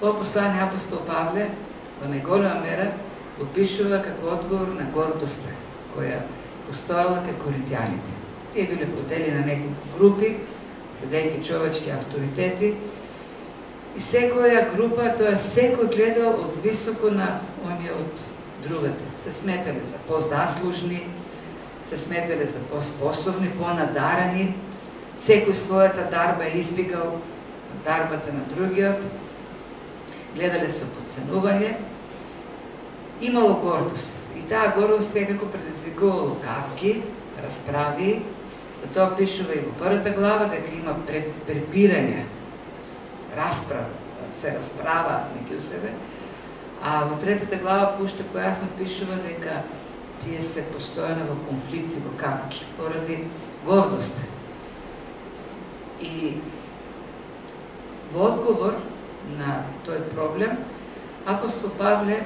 Ова послание апостол Павле во најголема мера опишува како одговор на гордоста која постоела кај коринтијаните. Тие биле поделени на неколку групи, седејќи човечки авторитети, и секоја група, тоа секој гледал од високо на оние од другата. Се сметале за позаслужни, се сметале за поспособни, понадарани, секој својата дарба издигал дарбата на другиот, гледале со подценување, имало гордост. И таа гордост секако предизвикувала лукавки, расправи, тоа пишува и во првата глава, дека има препирање, расправа, се расправа меѓу себе, а во третата глава пушта појасно пишува дека тие се постојано во конфликти, во капки, поради гордост. И во одговор на тој проблем, апостол Павле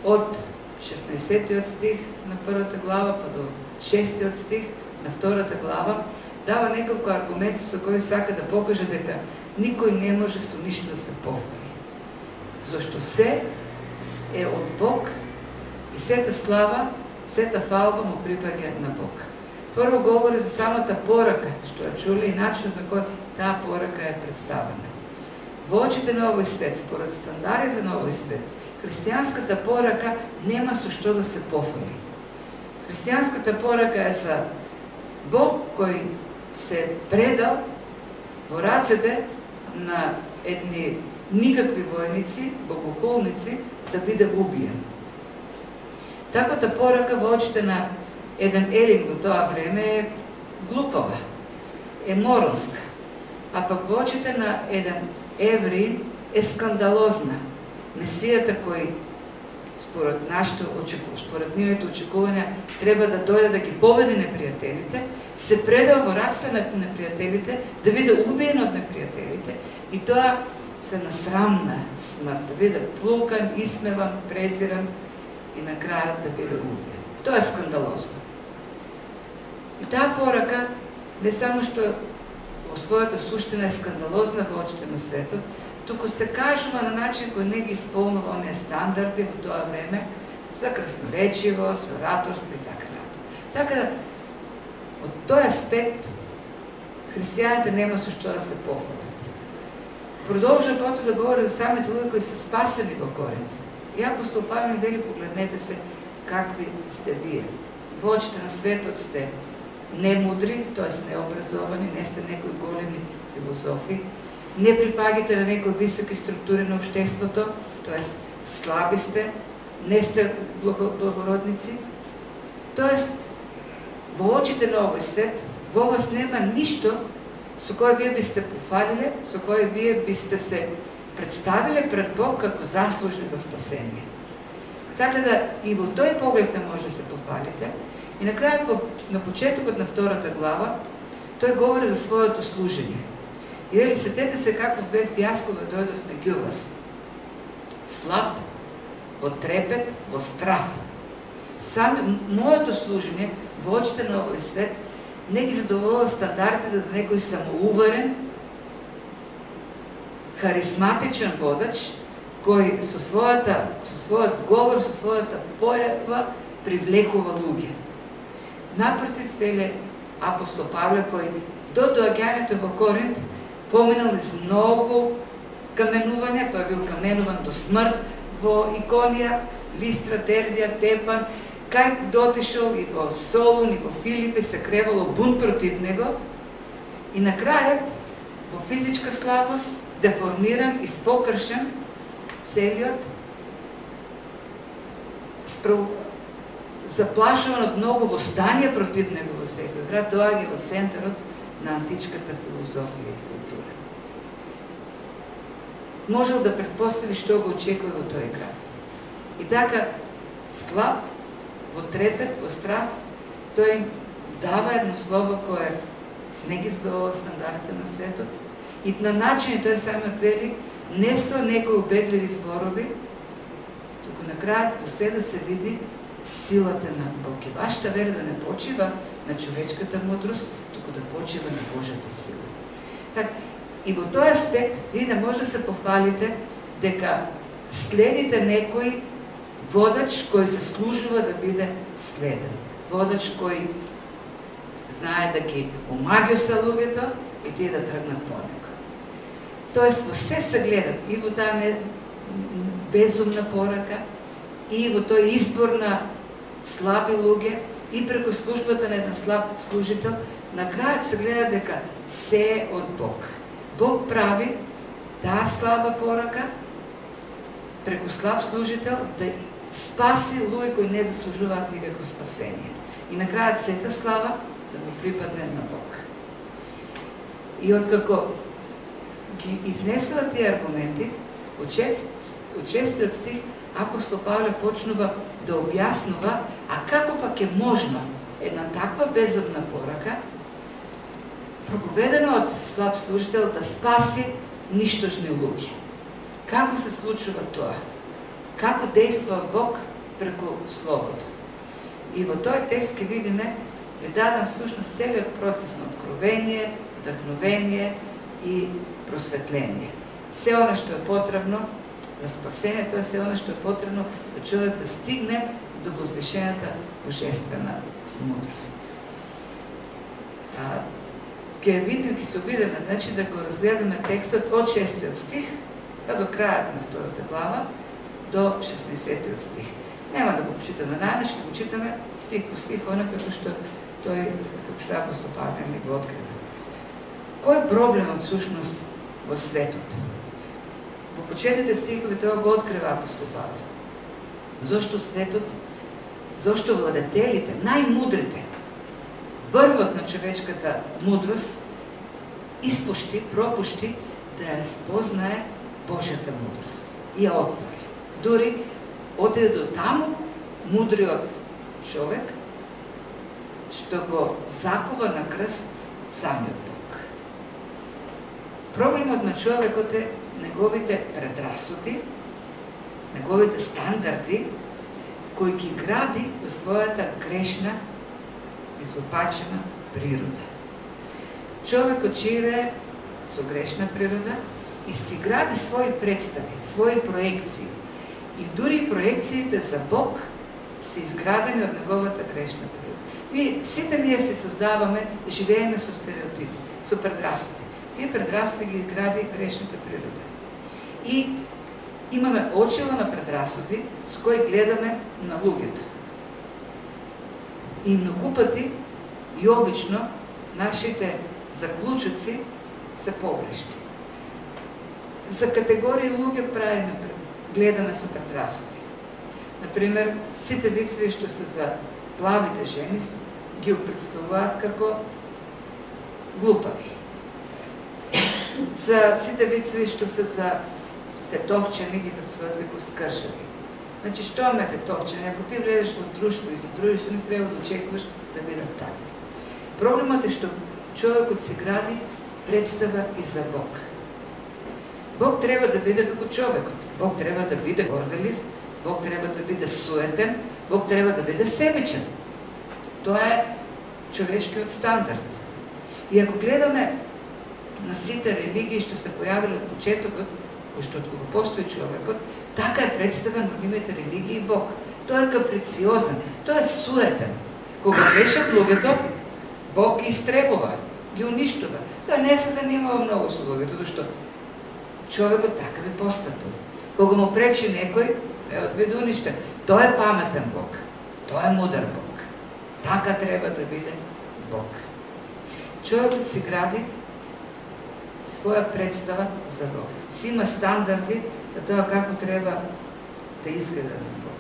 од 16 стих на првата глава па до 6 стих на втората глава дава неколку аргументи со кои сака да покаже дека никој не може со ништо да се похвали. Зошто се е од Бог и сета слава, сета фалба му припаѓа на Бог. Прво говори за самата порака, што ја чули и начинот на кој таа порака е представена. Во очите на овој свет, според стандардите на овој свет, христијанската порака нема со што да се пофали. Христијанската порака е за Бог кој се предал во рацете на едни никакви војници, богохулници, да биде убиен. Таквата порака во очите на еден Ерин во тоа време е глупава, е моронска, а пак во очите на еден Евреин е скандалозна. Месијата кој според нивните очекувања треба да дојде да ги победи непријателите, се предал во раците на непријателите, да биде убиен од непријателите и тоа се на срамна смрт, да биде плукан, исмеван, презиран и на крајот да биде убиен. Тоа е скандалозно. И таа порака не само што во својата суштина е скандалозна во очите на светот, туку се кажува на начин кој не ги исполнува оние стандарди во тоа време за красноречивост, ораторство и така натаму. Така да, од тој аспект, христијаните нема со што да се похвалат. Продолжа потоа да говори за самите луѓе кои се спасени во Коринт. И апостол Павле вели, погледнете се какви сте вие. Во очите на светот сте немудри, т.е. необразовани, не сте некои големи филозофи, не припагате на некои високи структури на општеството, т.е. слаби сте, не сте благородници. Т.е. во очите на овој свет, во вас нема ништо со кое вие бисте пофалиле, со кое вие бисте се представиле пред Бог како заслужни за спасение. Така да и во тој поглед не може да се пофалите. И на крајот, на почетокот на втората глава, тој говори за своето служење. И вели, сетете се каков бев јас кога дојдов меѓу вас. Слаб, во трепет, во страв. Сам моето служење во очите на овој свет не ги задоволува стандардите за некој самоуверен, харизматичен водач, кој со својот говор, со својата појава привлекува луѓе. Напротив, веле апостол Павле, кој до доаѓањето во Коринт поминал из многу каменувања, тој бил каменуван до смрт во Иконија, Листра, Дербија, Тепан, кај дотишол и во Солун и во Филипи се кревало бунт против него и на крајот во физичка слабост, деформиран, испокршен, целиот, заплашуван од многу восстание против него во секој град, доаѓа во центарот на античката филозофија и култура. Можел да предпостави што го очекува во тој град. И така, слаб, во трепет, во страв, тој дава едно слово кое не ги зборува стандардите на светот и на начин тој самиот вели не со некои убедливи зборови, туку на крајот во се да се види силата на Бог. И вашата вера да не почива на човечката мудрост, туку да почива на Божјата сила. Так, и во тој аспект, вие не може да се похвалите дека следите некој водач кој заслужува да биде следен. Водач кој знае да ги омагиоса луѓето и тие да тргнат по него. Тоест, во се се гледат и во таа безумна порака, и во тој избор на слаби луѓе, и преку службата на еден слаб служител, на крајот се гледа дека се е од Бог. Бог прави таа слаба порака преку слаб служител да спаси луѓе кои не заслужуваат никакво спасение. И на крајот сета слава да му припадне на Бог. И откако ги изнесува тие аргументи, од 6 стих апостол Павле почнува да објаснува, а како пак е можно една таква безумна порака, проповедена од слаб служител, да спаси ништожни луѓе. Како се случува тоа? Како действува Бог преку Словото? И во тој текст ќе видиме е даден всушност целиот процес на откровение, вдъхновение и просветление. Се оно што е потребно за спасение, тоа е се оно што е потребно да човек да стигне до возвишената божествена мудрост. Ќе видим, ќе се обидеме, значи да го разгледаме текстот од 6 стих па до крајот на 2 глава до 16 стих. Нема да го читаме најнаш, ќе го читаме стих по стих, оно како што тој, како што апостол Павле ми го открива. Кој е проблемот всушност во светот? Во почетните стихови тоа го открива апостол Павле. Зошто светот, зошто владетелите, најмудрите, врвот на човечката мудрост, пропушти да ја спознае Божјата мудрост и ја отвори. Дури отиде до таму мудриот човек, што го закува на крст самиот Бог. Проблемот на човекот е неговите предрасуди, неговите стандарди, кои ги гради во својата грешна, изопачена природа. Човекот живее со грешна природа и си гради своји представи, своји проекции. И дури проекциите за Бог се изградени од неговата грешна природа. Сите ние се создаваме и живееме со стереотипи, со предрасуди. Тие предрасуди ги гради грешната природа. И имаме очила на предрасуди со кои гледаме на луѓето. И многу пати и обично нашите заклучоци се погрешни. За категории луѓе правиме, гледаме со предрасуди. Например, сите вицеви што се за плавите жени ги представуваат како глупави. За сите вицеви што се за тетовчени ги представуваат како скршави. Значи, што ме тетовчени? Ако ти влезеш во друштво и се дружиш, не треба да очекуваш да бидат така. Проблемот е што човекот се гради представа и за Бог. Бог треба да биде како човекот. Бог треба да биде горделив, Бог треба да биде суетен, Бог треба да биде себичен. Тоа е човечкиот стандард. И ако гледаме на сите религии што се појавиле од почетокот, што од кога постои човекот, така е представен во нивните религии Бог. Тој е каприциозен, тој е суетен. Кога грешат луѓето, Бог ги истребува, ги уништува. Тој не се занимава многу со луѓето, зашто човекот така би постапил. Кога му пречи некој, треба да биде уништен. Тој е паметен Бог, тој е мудар Бог. Така треба да биде Бог. Човекот си гради своја представа за Бог. Си има стандарди за тоа како треба да изгледа на Бог.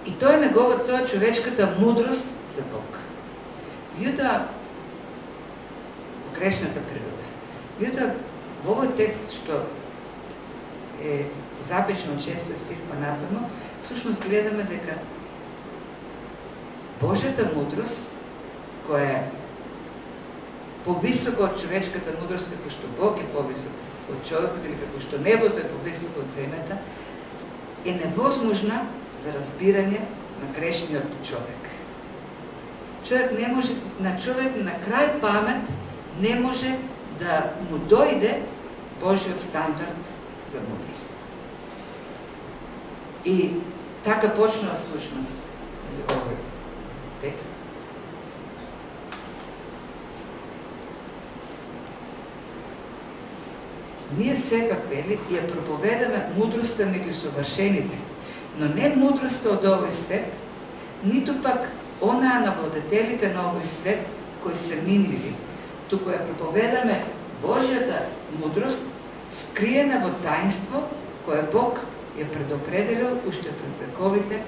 И тоа е неговата човечката мудрост за Бог. Меѓутоа, грешната природа. Меѓутоа, во овој текст што е запишен од 6 стих па натаму, всушност гледаме дека Божјата мудрост, која е повисоко од човечката мудрост, како што Бог е повисок од човекот или како што небото е повисоко од земјата, е невозможна за разбирање на грешниот човек. Човек не може, на човек на крај памет не може да му дојде Божиот стандард за мудрост. И така почна всъщност овој текст. Ние сепак, вели, ја проповедаме мудростта меѓу совршените, но не мудростта од овој свет, ниту пак онаа на владетелите на овој свет, кои се минливи, туку ја проповедаме Божјата мудрост, скриена во таинство, кое Бог ја предопределил уште пред вековите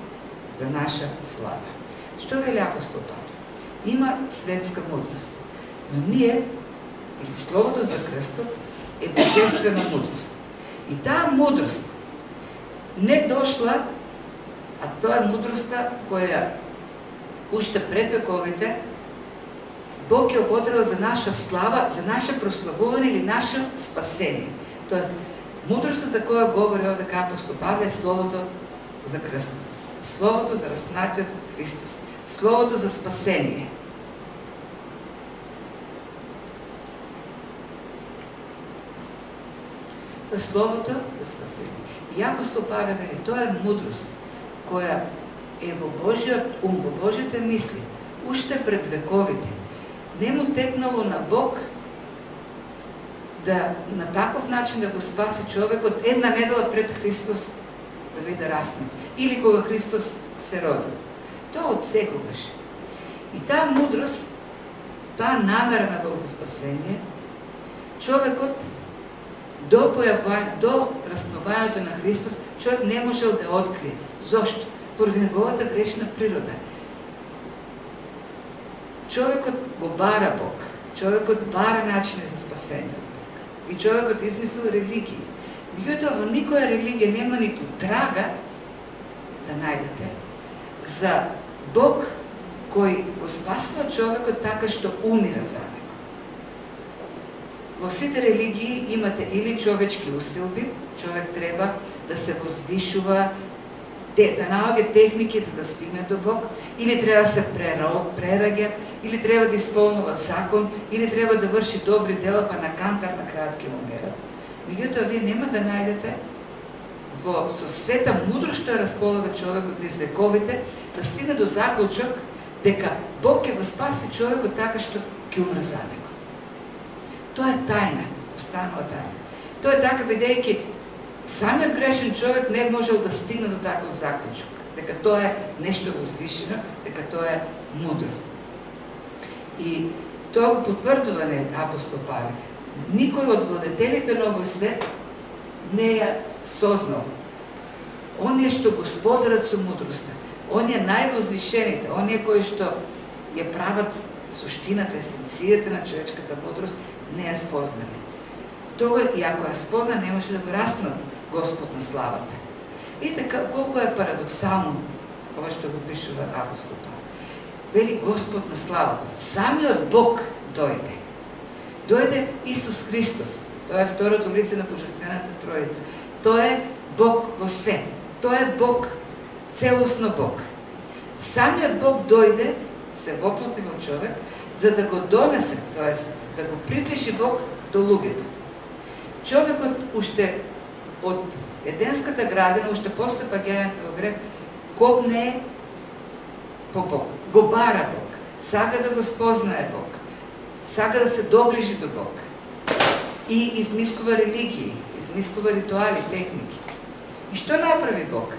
за наша слава. Што вели апостол Павле? Има светска мудрост, но ние, или Словото за крстот, е божествена мудрост. И таа мудрост не дошла, а тоа е мудростта која уште пред вековите Бог ја употребил за наша слава, за наше прославување или наше спасение. Тоест, мудростта за која говори овде апостол Павле е Словото за крстот. Словото за распнатиот Христос. Словото за спасение. Тоа е Словото за спасение. И апостол Павле вели, тоа е мудрост која е во Божиот ум, во Божите мисли, уште пред вековите. Не му текнало на Бог да на таков начин да го спаси човекот една недела пред Христос да биде распнат. Или кога Христос се роди. Тоа од секогаш. И таа мудрост, таа намера на Бог за спасение, човекот до распнувањето на Христос, човек не можел да открие. Зошто? Поради неговата грешна природа. Човекот го бара Бог. Човекот бара начини за спасение. И човекот измислил религии. Меѓутоа, во никоја религија нема ниту трага да најдете за Бог кој го спасува човекот така што умира за него. Во сите религии имате или човечки усилби, човек треба да се возвишува, да наоѓа техники за да стигне до Бог, или треба да се прераѓа, или треба да исполнува закон, или треба да врши добри дела, па на кантар на крајот ќе му мерат. Меѓутоа, вие нема да најдете во со сета мудрост што ја располага човекот низ вековите, да стигне до заклучок дека Бог ќе го спаси човекот така што ќе умре за него. Тоа е тајна, останува тајна. Тоа е така бидејќи самиот грешен човек не можел да стигне до таков заклучок, дека тоа е нешто возвишено, дека тоа е мудро. И тоа го потврдува апостол Павле. Никој од владетелите на овој свет не ја сознал. Оние што господарат со мудростта, оние највозвишените, оние кои што ја прават суштината, есенцијата на човечката мудрост, не ја спознали. Тоа, и ако ја спозна, не може да го распнат Господ на славата. И така, колко е парадоксално ова што го пишува апостол Павле. Вели Господ на славата. Самиот Бог дојде. Дојде Исус Христос. Тоа е второто лице на Божествената Троица. Тоа е Бог во се. Тоа е Бог, целосно Бог. Самиот Бог дојде, се воплоти во човек, за да го донесе, т.е. да го приближи Бог до луѓето. Човекот уште од Еденската градина, уште после паѓањето во грех, копне по Бог, го бара Бог, сака да го спознае Бог, сака да се доближи до Бог. И измислува религии, измислува ритуали, техники. И што направи Бог?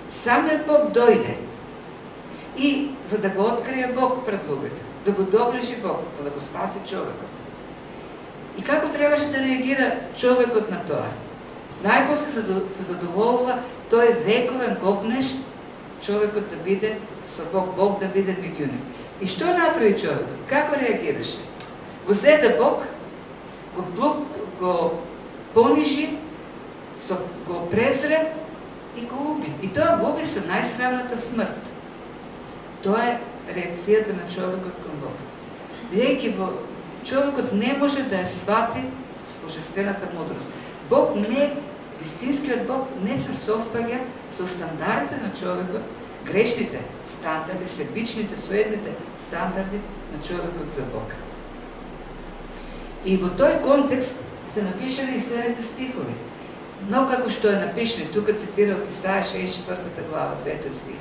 Самиот Бог дојде. И за да го открие Бог пред луѓето, да го доближи Бог, за да го спаси човекот. И како требаше да реагира човекот на тоа? Најпосле се задоволува тој вековен копнеш, човекот да биде со Бог, Бог да биде меѓу нив. И што направи човекот? Како реагираше? Го зеде Бог, го понижи, го презре и го уби. И тоа го уби со најсрамната смрт. Тоа е реакцијата на човекот кон Бог. Бидејќи човекот не може да ја свати божествената мудрост. Бог не, вистинскиот Бог не се совпаѓа со стандардите на човекот, грешните стандарди, себичните, соедните стандарди на човекот за Бог. И во тој контекст се напишани и следните стихови. Но како што е напишено, тука цитира од Исаја 64 глава, 3 стих.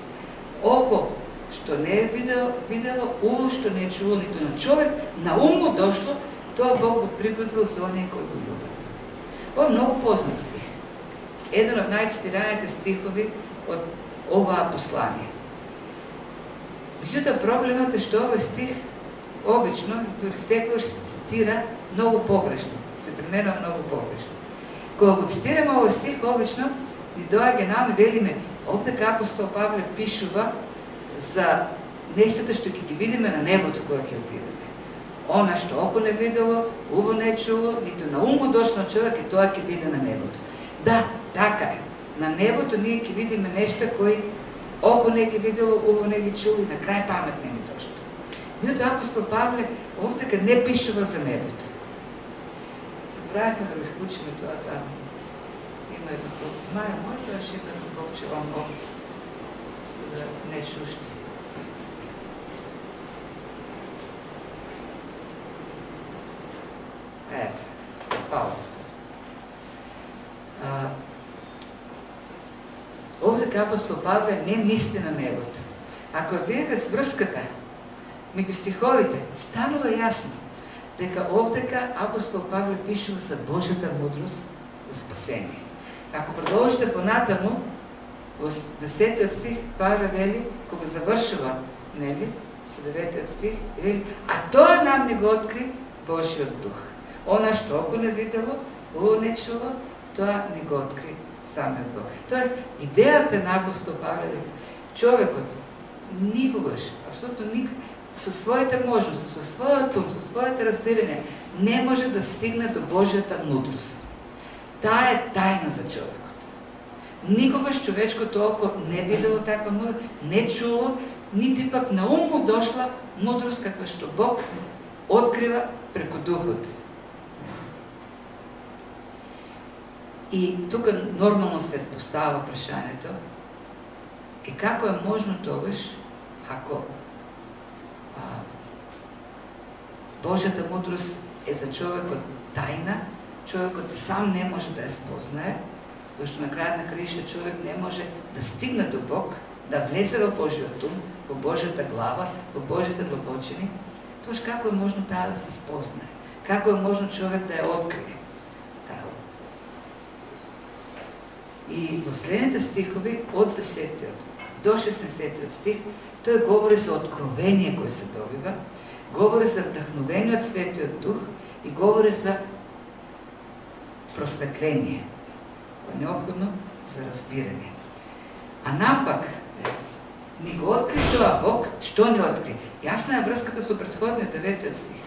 Око што не е видело, уво што не е чуло, ниту на човек на ум му дошло, тоа Бог го приготвил за оние кои го љубат. Ова е многу познат стих. Еден од најцитираните стихови од оваа послание. Меѓутоа проблемот е што овој стих обично, дури секојаш се цитира многу погрешно, се применува многу погрешно. Кога го цитираме овој стих, обично ни доаѓа нам и велиме, овде апостол Павле пишува за нештата што ќе ги видиме на небото кога ќе отидеме. Она што око не видело, уво не чуло, ниту на ум му дошло на човек, и тоа ќе биде на небото. Да, така е. На небото ние ќе видиме нешта кои око не ги видело, уво не ги чуло и на крај памет не ми дошло. Меѓутоа апостол Павле овде не пишува за небото. Забравихме да го исклучиме тоа таму. Има едно Маја, мојто аш има едно копче вам да не шушти. Ето, фала. Овде апостол Павле не мисли на небото. Ако видите врската меѓу стиховите, станува јасно дека овдека апостол Павле пишува за Божјата мудрост за спасение. Ако продолжите понатаму, во 10 стих Павле вели, кога завршува, нели, со 9 стих, вели, а тоа нам не го откри Божјиот дух. Она што око не видело, уво не чуло, тоа не го откри самиот Бог. Тоест, идејата на апостол Павле дека човекот никогаш, апсолутно никогаш, со своите можности, со својот ум, со своите разбирање, не може да стигне до Божјата мудрост. Таа е тајна за човекот. Никогаш човечкото око не видело таква мудрост, не чуло, нити пак на ум му дошла мудрост каква што Бог открива преку Духот. И тука нормално се постава прашањето и како е можно тогаш, ако Божјата мудрост е за човекот тајна, човекот сам не може да ја спознае, зашто на крајот на краишта човек не може да стигне до Бог, да влезе во Божјиот ум, во Божјата глава, во Божјите длабочини, тогаш како е можно таа да се спознае? Како е можно човек да ја открие? И во следните стихови, од 10 до 60 стих, тој говори за откровение кој се добива, говори за вдахновение од Светиот Дух и говори за просветление, кој е необходно за разбирање. А нам пак, ни го откри тоа Бог, што ни откри? Јасна е врската со претходниот 9 стих.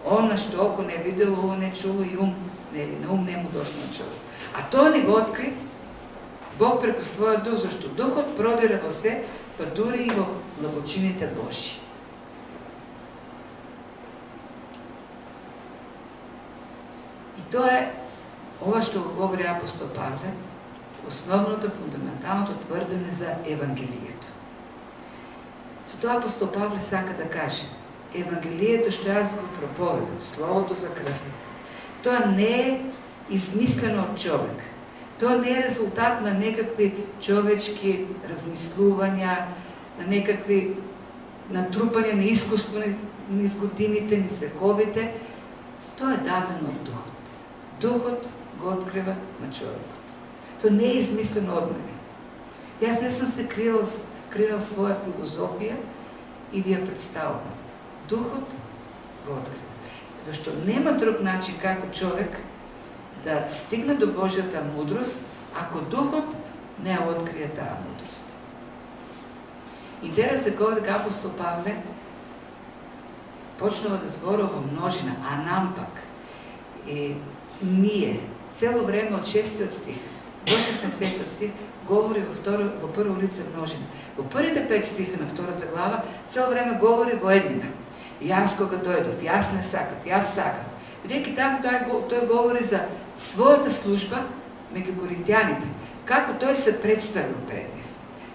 Она што око не видело, ово не чуло и ум, на ум не му дошло на човек. А тоа ни го откри Бог преку својот дух, зашто духот продира во се, па дури и во длабочините Божји. И тоа е ова што го говори апостол Павле, основното, фундаменталното тврдење за Евангелието. Со тоа апостол Павле сака да каже, Евангелието што јас го проповедам, Словото за крстот, тоа не е измислено од човек. Тоа не е резултат на некакви човечки размислувања, на некакви натрупања на искуство низ годините, низ вековите. Тоа е дадено од Духот. Духот го открива на човекот. Тоа не е измислено од мене. Јас не сум се крил своја филозофија и ви ја представувам. Духот го открива. Зашто нема друг начин како човек да стигне до Божјата мудрост, ако Духот не ја открие таа мудрост. Интересно е кога дека апостол Павле почнува да зборува во множина, а нам пак ние цело време од 6 стих до 60 стих говори во прво лице множина. Во првите 5 стиха на втората глава цело време говори во еднина. Јас кога дојдов, јас не сакав, јас сакав. Бидејќи таму тој говори за својата служба меѓу коринтијаните, како тој се представил пред нив,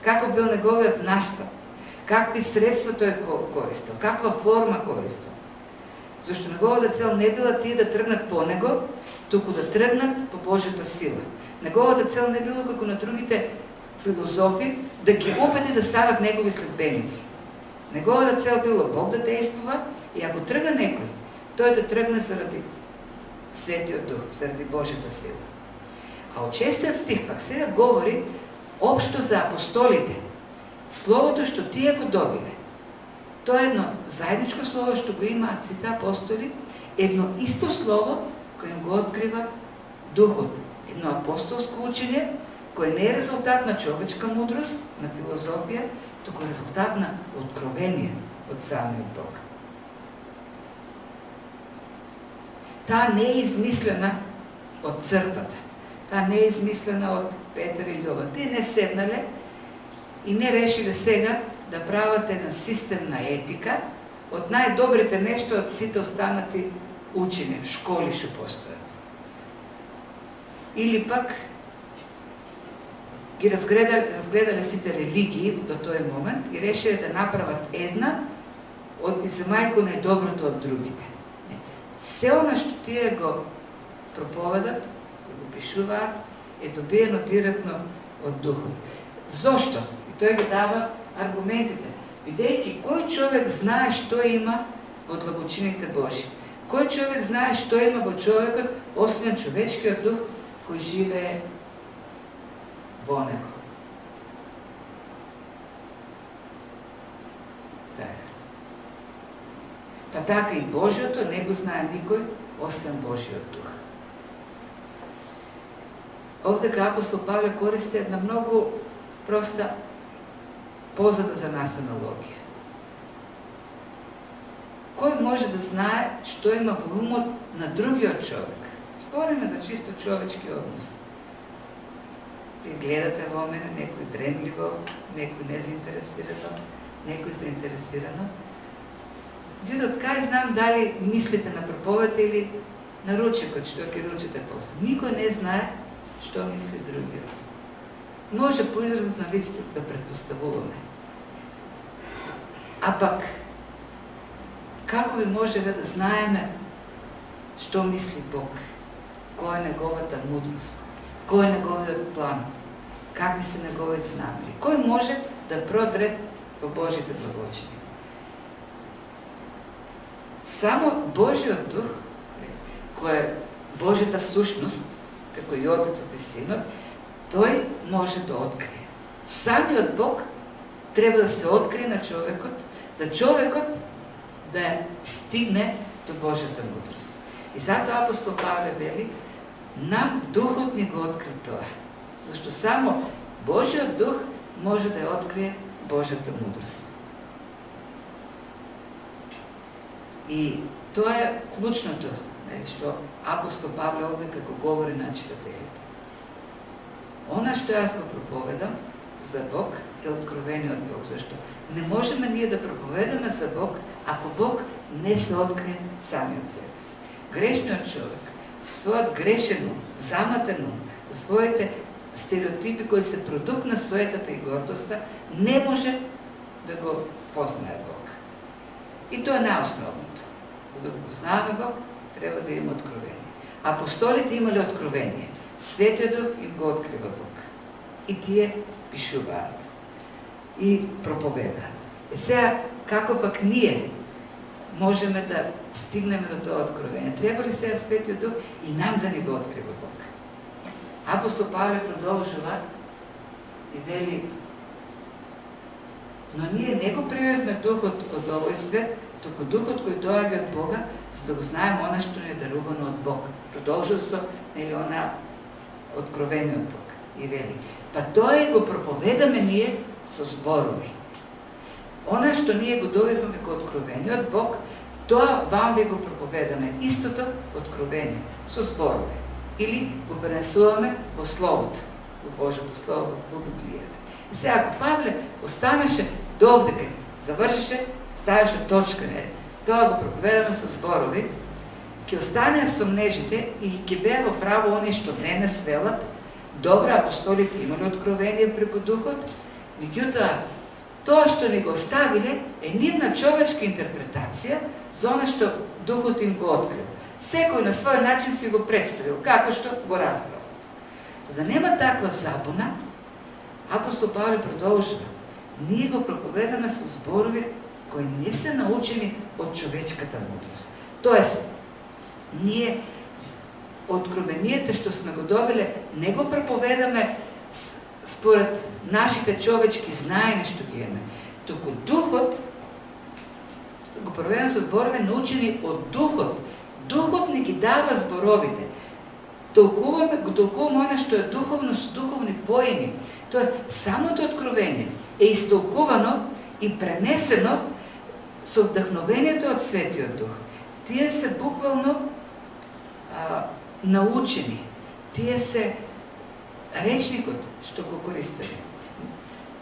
како бил неговиот настап, какви средства тој користил, каква форма користил. Зашто неговата цел не била тие да тргнат по него, туку да тргнат по Божјата сила. Неговата цел не било како на другите филозофи да ги убеди да станат негови следбеници. Неговата цел било Бог да действува и ако тргна некој, тој да тргне заради Светиот Дух, заради Божјата сила. А од 6 стих пак сега говори општо за апостолите. Словото што тие го добиле. Тоа е едно заедничко слово што го имаат сите апостоли, едно исто слово кој им го открива Духот. Едно апостолско учење кој не е резултат на човечка мудрост, на филозофија, туку резултат на откровение од самиот Бог. Таа не е измислена од црквата. Таа не е измислена од Петар и Јован. Тие не седнале и не решиле сега да прават една системна етика од најдобрите нешто од сите останати учени, школи што постојат. Или пак ги разгледале сите религии до тој момент и решиле да направат една од иземајко најдоброто од другите. Се она што тие го проповедат, го пишуваат, е добиено директно од Духот. Зошто? И тој го дава аргументите. Бидејќи кој човек знае што има во длабочините Божи? Кој човек знае што има во човекот, освен човечкиот дух кој живее во него? Па така и Божиото не го знае никој, освен Божиот дух. Овде апостол Павле користи една многу проста, позната за нас аналогија. Кој може да знае што има во умот на другиот човек? Спориме за чисто човечки однос. Ви гледате во мене, некој дремливо, некој незаинтересирано, некој заинтересирано. Јудот, кај знам дали мислите на проповета или на ручекот, што ќе ручите после. Никој не знае што мисли другиот. Може по изразот на лицето да предпоставуваме. А пак, како би можеле да знаеме што мисли Бог? Која е неговата мудрост? Кој е неговиот план? Какви се неговите намери? Кој може да продре во Божите длабочини? Само Божиот дух, кој е Божјата сушност, како и Отецот и Синот, тој може да открие. Самиот Бог треба да се открие на човекот, за човекот да стигне до Божјата мудрост. И затоа апостол Павле вели, нам Духот ни го откри тоа. Зашто само Божиот Дух може да ја открие Божјата мудрост. И тоа е клучното, што апостол Павле овде како говори на читателите. Она што јас го проповедам за Бог е откровение од Бог. Зашто не можеме ние да проповедаме за Бог ако Бог не се открие самиот себе си. Грешниот човек, со својот грешен ум, заматен ум, со своите стереотипи кои се продукт на суетата и гордоста, не може да го познае Бог. И тоа е најосновното. За да го познаваме Бог, треба да има откровение. Апостолите имале откровение. Светиот Дух им го открива Бог. И тие пишуваат. И проповедаат. Е сега, како пак ние можеме да стигнеме до тоа откровение? Треба ли сега Светиот Дух и нам да ни го открива Бог? Апостол Павле продолжува и вели: но ние не го примевме Духот од овој свет, туку Духот кој доаѓа од Бога, за да го знаеме она што ни е дарувано од Бог. Продолжува со она откровение од Бог. И вели: па тоа и го проповедаме ние со зборови. Она што ние го добивме како откровение од Бог, тоа вам ви го проповедаме. Истото откровение со зборови. Или го пренесуваме во Словото, во Божјото Слово, во Библијата. И сега, ако Павле останеше довдека, завршеше, ставеше точка, тоа го проповедаме со зборови, ќе останеа сомнежите и ќе беа во право они што денес велат: добра, апостолите имали откровение преку Духот, меѓутоа Тоа што ни го оставиле е нивна човечка интерпретација за она што Духот им го открил. Секој на свој начин си го представил, како што го разбрал. За нема таква забуна, апостол Павле продолжува. Ние го проповедаме со зборови кои не се научени од човечката мудрост. Тоест, ние откровението што сме го добиле, не го проповедаме според нашите човечки знаења што ги имаме. Туку Духот го проповедаме со зборови научени од Духот. Духот ни ги дава зборовите. Го толкуваме она што е духовно со духовни поеми. Тоест, самото откровение е истолкувано и пренесено со вдахновението од Светиот Дух. Тие се буквално научени. Тие се речникот што го користеле.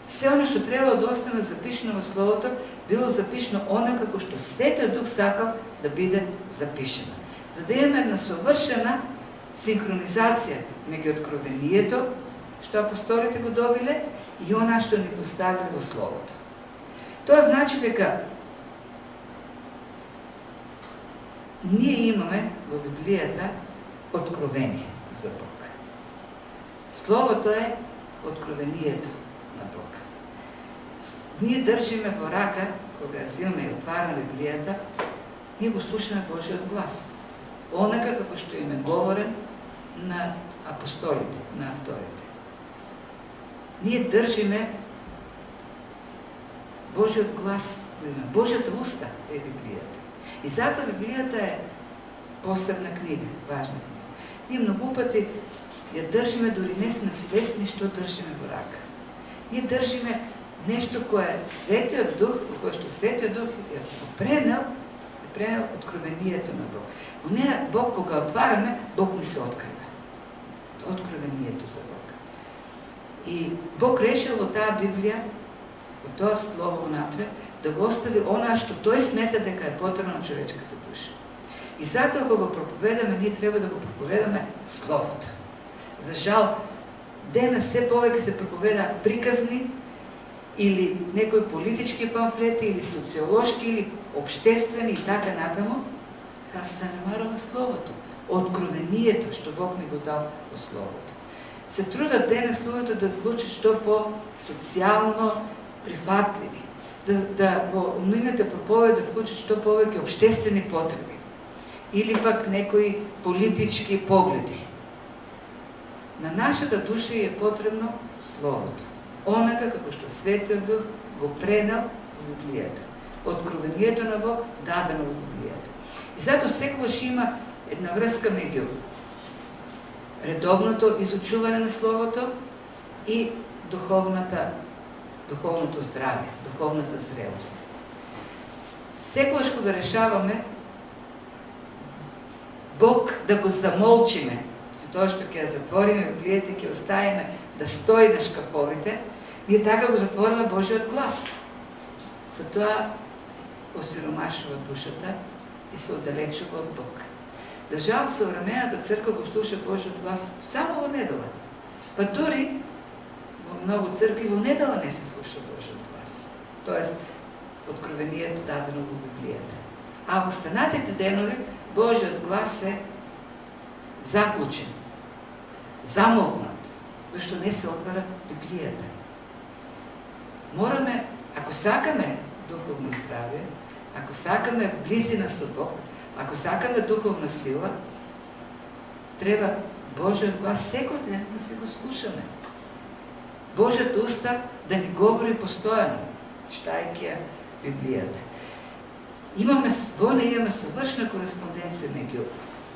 Се оно што треба да остане запишено во Словото, било запишено оно како што Светиот Дух сакал да биде запишено. За да имаме една совршена синхронизација меѓу откровението, што апостолите го добиле, и она што ни постави во Словото. Тоа значи дека ние имаме во Библијата откровение за Бог. Словото е откровението на Бог. Ние држиме во рака, кога взимаме и отвараме Библијата, ние го слушаме Божиот глас. Онака како што им е говорен на апостолите, на авторите. Ние држиме Божиот глас, Божјата уста е Библијата. И затоа Библијата е посебна книга, важна книга. Ние многу пати ја држиме, дори не сме свесни што држиме во рака. Ние држиме нешто кое е Светиот Дух, кое што Светиот Дух е пренел откровението на Бог. Но не Бог, кога отвараме, Бог ни се открива. Откровението за Бог. И Бог решил во таа Библија, во тоа Слово напред, да го остави она што тој смета дека е потребно на човечката душа. И затоа кога го проповедаме, ние треба да го проповедаме Словото. За жал, денес се повеќе се проповедаат приказни или некои политички памфлети, или социолошки, или обштествени и така натаму, да се занемарува Словото, откровението што Бог ни го дал во Словото. Се трудат денес луѓето да звучат што по-социјално прифатливи, да во нивните проповеди да вклучат што повеќе обштествени потреби или пак некои политички погледи. На нашата душа е потребно Словото. Онака како што Светиот Дух го пренел во Библијата. Откровението на Бог дадено во Библијата. И затоа секогаш има една врска меѓу редовното изучување на Словото и духовното здраве, духовната зрелост. Секогаш кога решаваме Бог да го замолчиме, тоа што ќе затвориме Библијата и ќе оставиме да стои на шкафовите, ние така го затвориме Божиот глас. Со тоа осиромашува душата и се оддалечува од Бог. За жал, современата црква го слуша Божиот глас само во недела. Па дури во многу цркви во недела не се слуша Божиот глас. Тоест, откровението дадено во Библијата. А во останатите денови Божиот глас е заклучен, замолкнат, зашто не се отвара Библијата. Мораме, ако сакаме духовно здравје, ако сакаме близина со Бог, ако сакаме духовна сила, треба Божиот глас секој ден да се го слушаме. Божјата уста да ни говори постојано, читајќи ја Библијата. Имаме совршна кореспонденција меѓу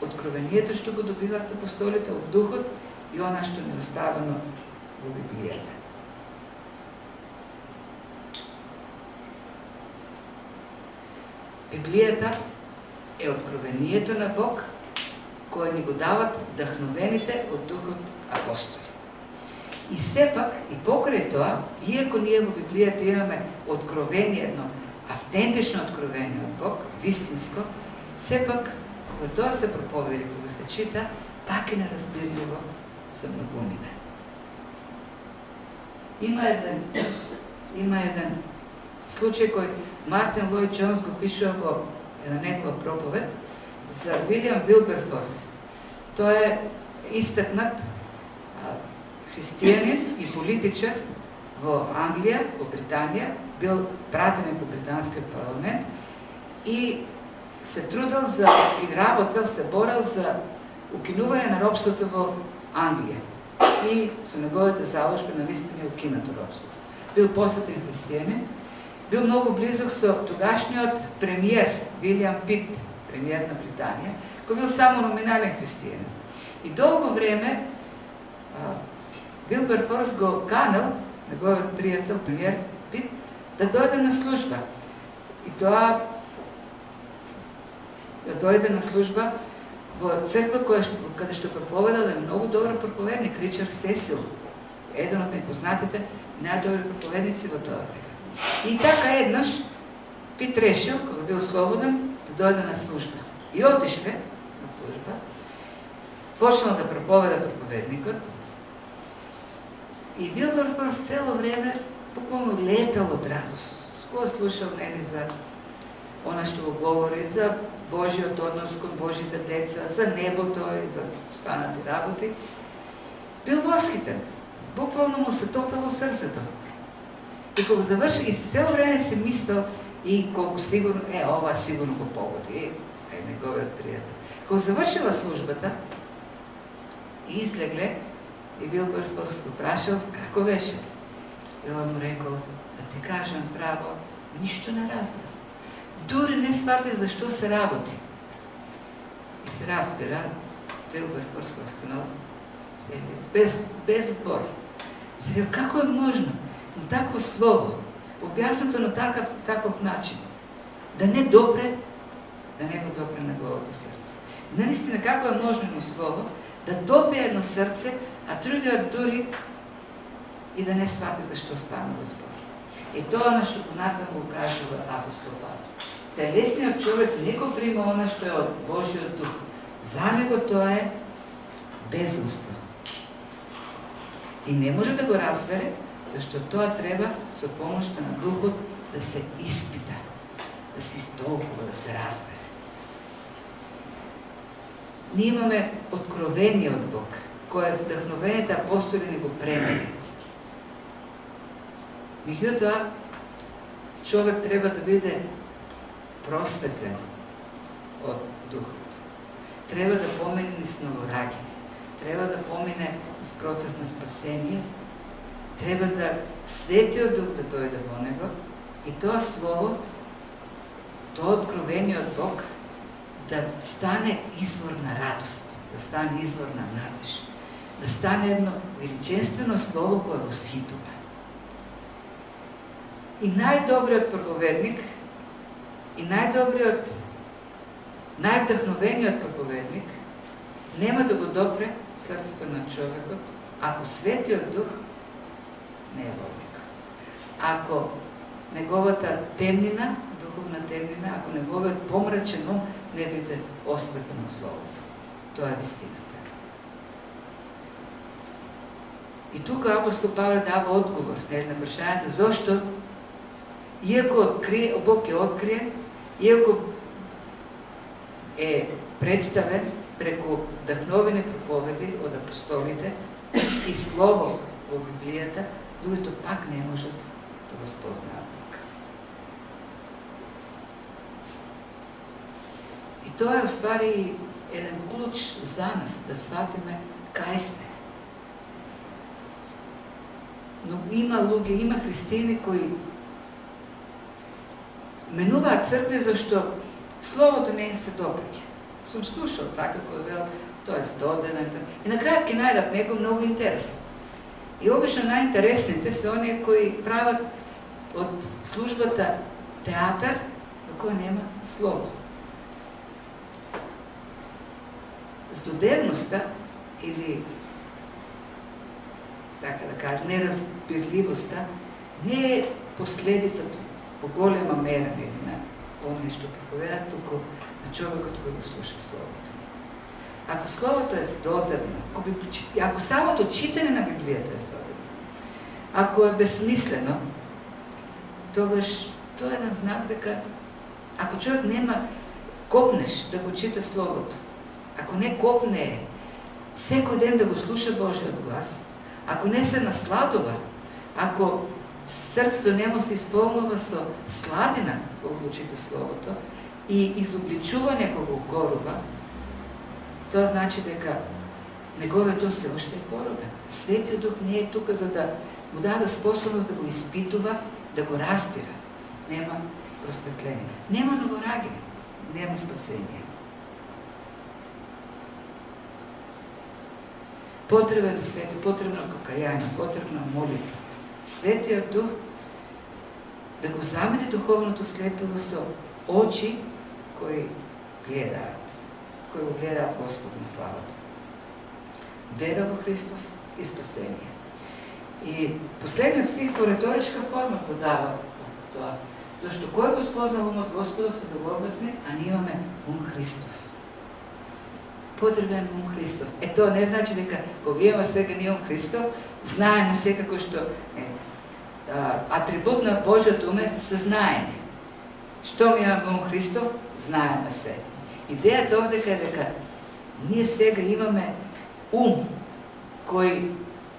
откровението што го добиваат апостолите од Духот и она што ни оставено во Библијата. Библијата е откровението на Бог, кое ни го дават вдахновените од Духот апостоли. И сепак, и покрај тоа, иако ние во Библијата имаме откровение, едно автентично откровение од Бог, вистинско, сепак, кога тоа се проповеди, кога се чита, пак е неразбирливо за многумина. Има еден случај кој Мартин Лојд Джонс го пишува во една негова проповед за Вилијам Вилберфорс. Тој е истакнат христијанин и политичар во Англија, во Британија, бил пратеник во британскиот парламент и се трудел за и работел, се борел за укинување на робството во Англија. И со неговите заложби навистина укинато робството. Бил посветен христијанин, бил многу близок со тогашниот премиер Вилијам Пит, премиер на Британија, кој бил само номинален христијанин. И долго време Вилберфорс го канел, неговиот пријател, премиер Пит, да дојде на служба. И тоа да дојде на служба во црква каде што проповеда, да е многу добар проповедник, Ричард Сесил, еден од најпознатите најдобри проповедници во тоа време. И така еднаш Пит решил, кога бил слободен, да дојде на служба. И отишле на служба, почнал да проповеда проповедникот, и Вилберфорс цело време буквално летал од радост. Кога слушал нели за она што го говори, за Божиот однос кон Божите деца, за небото и за останати работи, бил восхитен. Буквално му се топело срцето. И кога заврши, и цело време си мислел, и колку сигурно, ова сигурно го погоди, неговиот пријател. Кога завршила службата, и излегле, и Вилберфорс го прашал како беше. И он му рекол, да ти кажам право, ништо не разбра. Дури не свати зашто се работи. И се разбира, Вилберфорс останал без збор. Сега, како е можно на такво слово, објаснато на таков начин, да не допре на неговото срце. Наистина, како е можно едно слово да добие едно срце, а другиот дури и да не свати зашто станува збор. И тоа на што понатаму го кажува апостол Павле. Телесниот човек не го прима она што е од Божиот дух. За него тоа е безумство. И не може да го разбере, зашто тоа треба со помошта на духот да се испита, да се истолкува, да се разбере. Ние имаме откровение од Бог, кое вдахновените апостоли ни го пренели. Меѓутоа, човек треба да биде просветен од духот. Треба да помине низ новораѓање. Треба да помине низ процес на спасение. Треба да Светиот Дух да дојде во него и тоа слово, тоа откровение од Бог да стане извор на радост, да стане извор на надеж, да стане едно величествено слово кое восхитува. И најдобриот проповедник, и највдахновениот проповедник нема да го допре срцето на човекот, ако Светиот Дух не е во него. Ако неговата темнина, духовна темнина, ако неговиот помрачен ум не биде осветен од Словото. Тоа е вистината. И тука апостол Павле дава одговор на прашањето зошто, иако Бог е открие, иако е представен преку вдахновени проповеди од апостолите и слово во Библијата, луѓето пак не можат да го спознаат Бог. И тоа е уствари еден клуч за нас да сватиме кај сме. Но има луѓе, има христијани кои менуваат цркви зашто словото не им се допаѓа. Сум слушал така кој велат, тоа е здодено. И на крај ќе најдат него многу интересен. И обично најинтересните се оние кои прават од службата театар, во кој нема слово. Здодевноста или така да кажа, неразбирливоста не е последицата по голема мера на оние што проповедат, туку на човекот кој го слуша словото. Ако словото е здодевно, ако самото читање на Библијата е здодевно, ако е безсмислено, тогаш Тоа е еден знак дека ако човек нема копнеш да го чита Словото, ако не копне секој ден да го слуша Божиот глас, ако не се насладува, ако срцето не му се исполнува со сладина кога го чита Словото и изобличување кога го горува, тоа значи дека неговиот ум се уште е поробен. Светиот Дух не е тука за да му даде способност да го испитува, да го разбира. Нема просветление, нема новораѓање, нема спасение. Потребен свети, потребно покаяние, потребна молитва. Светиот Дух да го замени духовното слепило со очи кои гледаат, кои го гледаат Господ на славата. Вера во Христос и спасение. И последниот стих по реторичка форма подава тоа. Зашто кој го спознал умот Господов да го обясни, а ние имаме ум Христов. Потребен ум Христов. Тоа не значи дека кога имаме сега ние ум Христов, знаеме секако што атрибут на Божиот ум е съзнаење. Што ми имаме ум Христов, знаеме се. Идејата овде е дека ние сега имаме ум кој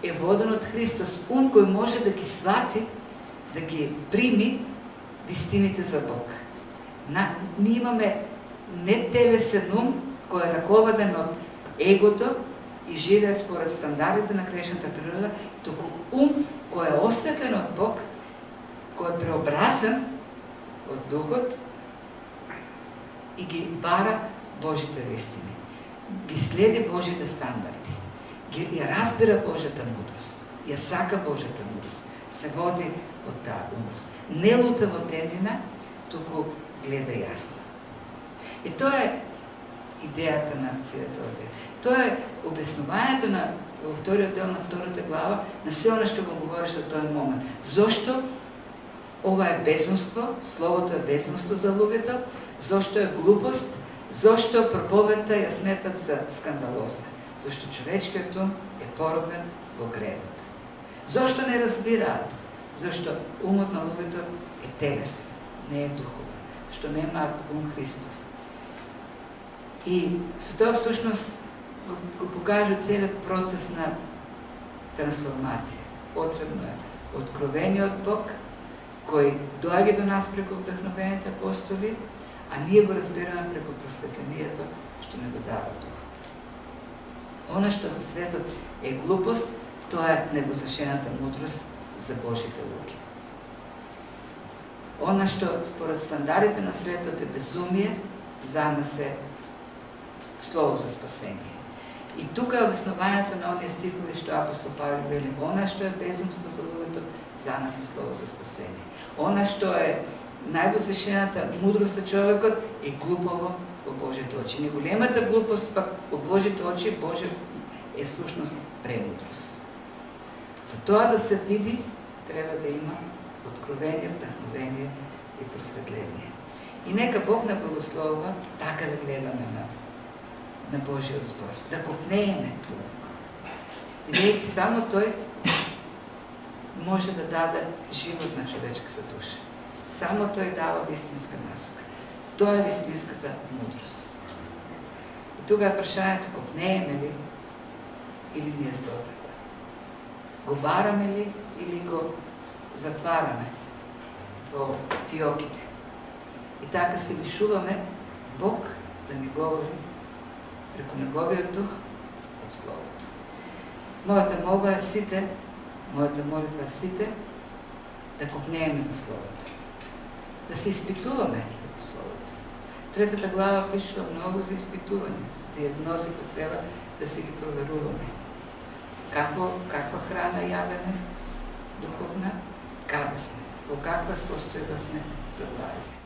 е воден од Христос, ум кој може да ги свати, да ги прими вистините за Бог. Ние имаме не телесен ум кој е раководен од егото и живее според стандардите на грешната природа, туку ум кој е осветлен од Бог, кој е преобразен од Духот и ги бара Божите вистини. Ги следи Божите стандарди. Ја разбира Божјата мудрост. Ја сака Божјата мудрост. Се води од таа мудрост. Не лута во темнина, туку гледа јасно. И тоа е идејата на целото овде. Тоа е обяснувањето на во вториот дел на втората глава на се она што го говориш од тој момент. Зошто ова е безумство, словото е безумство за луѓето, зошто е глупост, зошто проповедта ја сметат за скандалозна. Зашто човечкиот ум е поробен во гревот. Зошто не разбираат? Зашто умот на луѓето е телесен, не е духовен, што немаат ум Христов. И со тоа всушност го покажа целиот процес на трансформација. Потребно е откровение од Бог, кој доаѓа до нас преку вдахновените апостоли, а ние го разбираме преку просветлението што не го дава Духот. Она што за светот е глупост, тоа е невозрашената мудрост за Божите луѓе. Она што според стандардите на светот е безумие, за нас е слово за спасение. И тука е обяснувањето на оние стихови што апостол Павле вели: она што е безумство за луѓето, за нас е слово за спасение. Она што е највозвишената мудрост за човекот е глупово во Божите очи. Не големата глупост, пак во Божите очи Божие е всушност премудрост. За тоа да се види, треба да има откровение, вдахновение и просветление. И нека Бог на благословува така да гледаме на Божиот збор, да копнееме. Бидејќи само Тој може да даде живот на човечката душа. Само Тој дава вистинска насока. Тоа е вистинската мудрост. И тука е прашањето: копнееме ли или ни е здодека? Го бараме ли или го затвараме во фиоките? И така се лишуваме Бог да ни говори преку Неговиот Дух од Словото. Мојата молба е сите, мојата молитва сите да копнееме за Словото. Да се испитуваме преку Словото. Третата глава пишува многу за испитување, за диагнози кои треба да се ги проверуваме. Каква храна јадеме, духовна, каде сме, во каква состојба сме за глави.